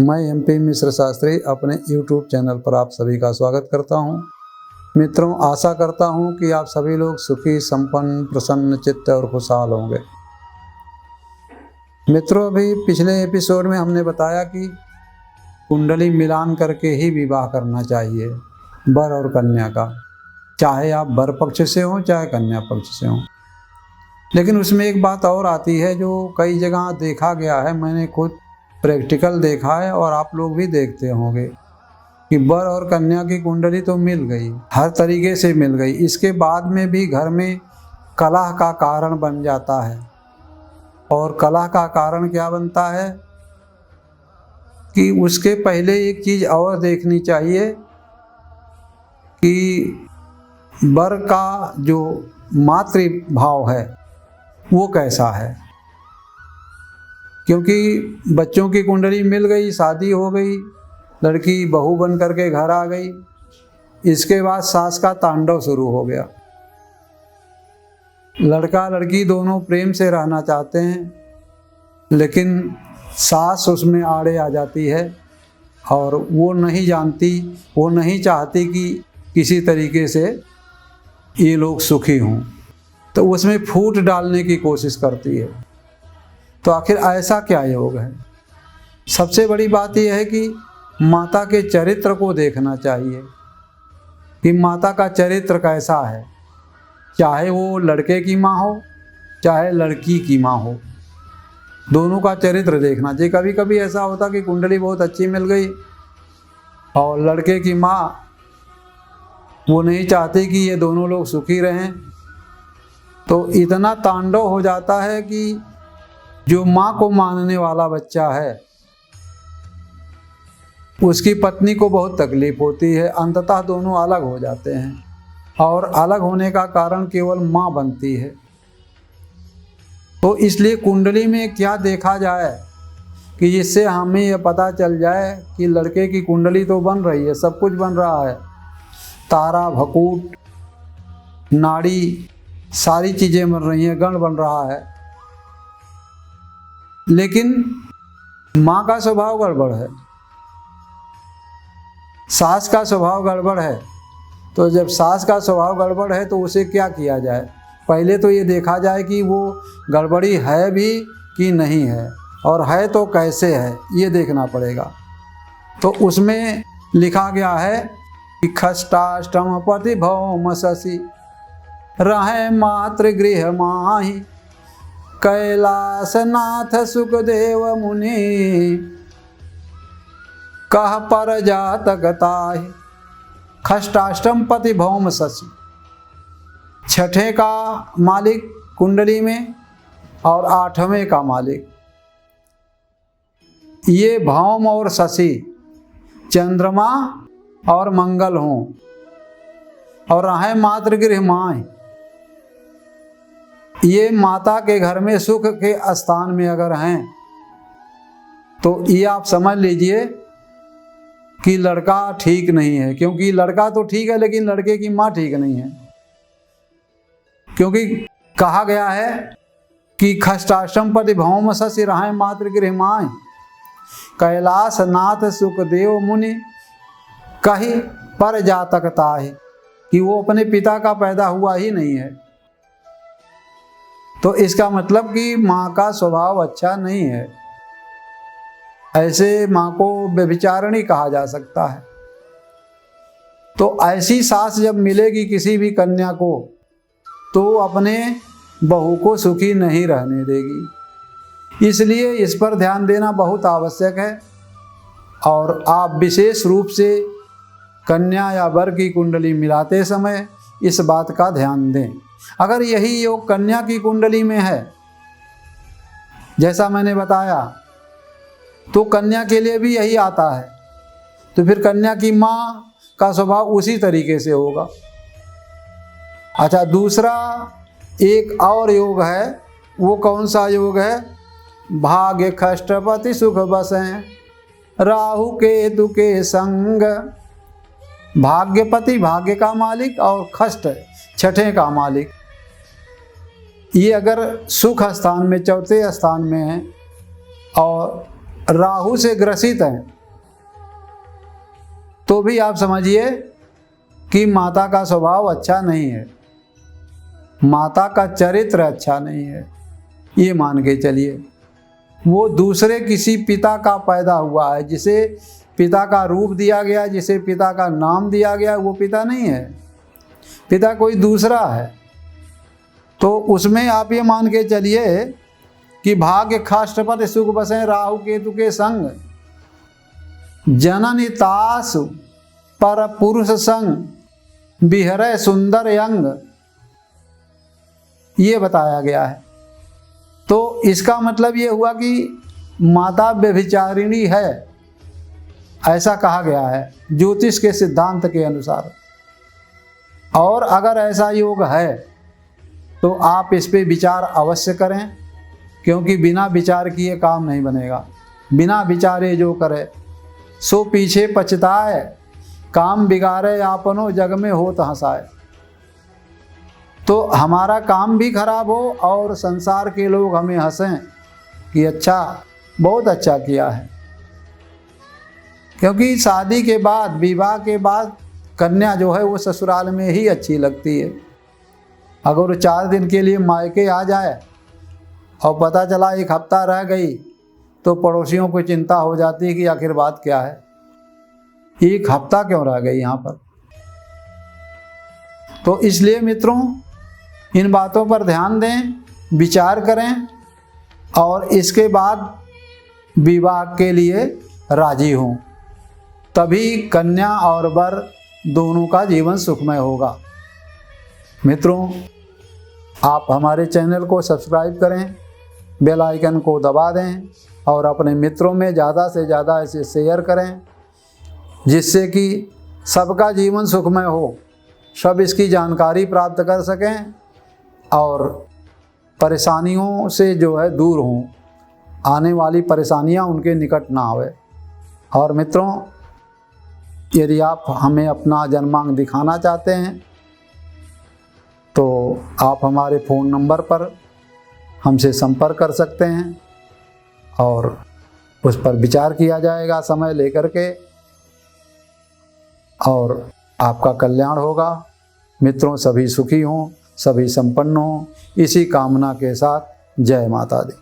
मैं एमपी मिश्र शास्त्री अपने YouTube channel पर आप सभी का स्वागत करता हूं। मित्रों, आशा करता हूं कि आप सभी लोग सुखी, संपन्न, प्रसन्न चित्त और खुशहाल होंगे। मित्रों, अभी पिछले एपिसोड में हमने बताया कि कुंडली मिलान करके ही विवाह करना चाहिए वर और कन्या का, चाहे आप वर पक्ष से हों चाहे कन्या पक्ष से हों। लेकिन उसमें एक बात और आती है जो कई जगह देखा गया है, मैंने खुद प्रैक्टिकल देखा है और आप लोग भी देखते होंगे कि वर और कन्या की कुंडली तो मिल गई, हर तरीके से मिल गई, इसके बाद में भी घर में कलह का कारण बन जाता है। और कलह का कारण क्या बनता है कि उसके पहले एक चीज़ और देखनी चाहिए कि वर का जो मातृभाव है वो कैसा है। क्योंकि बच्चों की कुंडली मिल गई, शादी हो गई, लड़की बहू बन करके घर आ गई, इसके बाद सास का तांडव शुरू हो गया। लड़का लड़की दोनों प्रेम से रहना चाहते हैं, लेकिन सास उसमें आड़े आ जाती है और वो नहीं जानती, वो नहीं चाहती कि किसी तरीके से ये लोग सुखी हों, तो उसमें फूट डालने की कोशिश करती है। तो आखिर ऐसा क्या योग है? सबसे बड़ी बात यह है कि माता के चरित्र को देखना चाहिए कि माता का चरित्र कैसा है, चाहे वो लड़के की माँ हो चाहे लड़की की माँ हो, दोनों का चरित्र देखना चाहिए। कभी कभी ऐसा होता कि कुंडली बहुत अच्छी मिल गई और लड़के की माँ वो नहीं चाहती कि ये दोनों लोग सुखी रहें, तो इतना तांडव हो जाता है कि जो माँ को मानने वाला बच्चा है उसकी पत्नी को बहुत तकलीफ होती है। अंततः दोनों अलग हो जाते हैं और अलग होने का कारण केवल माँ बनती है। तो इसलिए कुंडली में क्या देखा जाए कि जिससे हमें यह पता चल जाए कि लड़के की कुंडली तो बन रही है, सब कुछ बन रहा है, तारा, भकूट, नाड़ी, सारी चीज़ें बन रही हैं, गण बन रहा है, लेकिन माँ का स्वभाव गड़बड़ है, सास का स्वभाव गड़बड़ है। तो जब सास का स्वभाव गड़बड़ है तो उसे क्या किया जाए? पहले तो ये देखा जाए कि वो गड़बड़ी है भी कि नहीं है, और है तो कैसे है, ये देखना पड़ेगा। तो उसमें लिखा गया है कि खष्टाष्टम पति भौम शशि रहे मातृगृह माहि कैलासनाथ सुखदेव मुनि कह पर जातकताहि। खष्टाष्टम पति भौम शशि, छठे का मालिक कुंडली में और आठवें का मालिक, ये भौम और शशि चंद्रमा और मंगल हों और रहे मातृगृह माँ, ये माता के घर में सुख के स्थान में अगर हैं तो ये आप समझ लीजिए कि लड़का ठीक नहीं है। क्योंकि लड़का तो ठीक है लेकिन लड़के की माँ ठीक नहीं है। क्योंकि कहा गया है कि खष्टाष्टम पति भौम शशि रहे मातृगृह माँ कैलाश नाथ सुखदेव मुनि कही पर जातकता है, कि वो अपने पिता का पैदा हुआ ही नहीं है। तो इसका मतलब कि माँ का स्वभाव अच्छा नहीं है, ऐसे माँ को व्यभिचारिणी कहा जा सकता है। तो ऐसी सास जब मिलेगी किसी भी कन्या को तो अपने बहू को सुखी नहीं रहने देगी। इसलिए इस पर ध्यान देना बहुत आवश्यक है और आप विशेष रूप से कन्या या वर की कुंडली मिलाते समय इस बात का ध्यान दें। अगर यही योग कन्या की कुंडली में है, जैसा मैंने बताया, तो कन्या के लिए भी यही आता है, तो फिर कन्या की माँ का स्वभाव उसी तरीके से होगा। अच्छा, दूसरा एक और योग है, वो कौन सा योग है? भाग्य खष्टपति सुख बसें राहु केतु के संग। भाग्यपति भाग्य का मालिक और खष्ट छठे का मालिक, ये अगर सुख स्थान में चौथे स्थान में है और राहु से ग्रसित हैं तो भी आप समझिए कि माता का स्वभाव अच्छा नहीं है, माता का चरित्र अच्छा नहीं है, ये मान के चलिए। वो दूसरे किसी पिता का पैदा हुआ है, जिसे पिता का रूप दिया गया, जिसे पिता का नाम दिया गया, वो पिता नहीं है, पिता कोई दूसरा है। तो उसमें आप ये मान के चलिए कि भाग्य खाष्टपद सुख बसें राहु केतु के संग, जननी तास पर पुरुष संग, बिहरे सुंदर यंग, ये बताया गया है। तो इसका मतलब ये हुआ कि माता व्यभिचारिणी है, ऐसा कहा गया है ज्योतिष के सिद्धांत के अनुसार। और अगर ऐसा योग है तो आप इस पे विचार अवश्य करें, क्योंकि बिना विचार किए काम नहीं बनेगा। बिना विचारे जो करे सो पीछे पछताए, काम बिगाड़े आपनो जग में होत हंसाए। तो हमारा काम भी खराब हो और संसार के लोग हमें हंसें कि अच्छा, बहुत अच्छा किया है। क्योंकि शादी के बाद, विवाह के बाद कन्या जो है वो ससुराल में ही अच्छी लगती है। अगर वो 4 दिन के लिए मायके आ जाए और पता चला 1 हफ्ता रह गई तो पड़ोसियों को चिंता हो जाती है कि आखिर बात क्या है, 1 हफ्ता क्यों रह गई यहाँ पर। तो इसलिए मित्रों, इन बातों पर ध्यान दें, विचार करें और इसके बाद विवाह के लिए राजी हों, तभी कन्या और वर दोनों का जीवन सुखमय होगा। मित्रों, आप हमारे चैनल को सब्सक्राइब करें, बेल आइकन को दबा दें और अपने मित्रों में ज़्यादा से ज़्यादा इसे शेयर करें, जिससे कि सबका जीवन सुखमय हो, सब इसकी जानकारी प्राप्त कर सकें और परेशानियों से जो है दूर हों, आने वाली परेशानियां उनके निकट ना आवे। और मित्रों, यदि आप हमें अपना जन्मांक दिखाना चाहते हैं तो आप हमारे फ़ोन नंबर पर हमसे संपर्क कर सकते हैं और उस पर विचार किया जाएगा समय लेकर के, और आपका कल्याण होगा। मित्रों, सभी सुखी हों, सभी संपन्न हों, इसी कामना के साथ जय माता दी।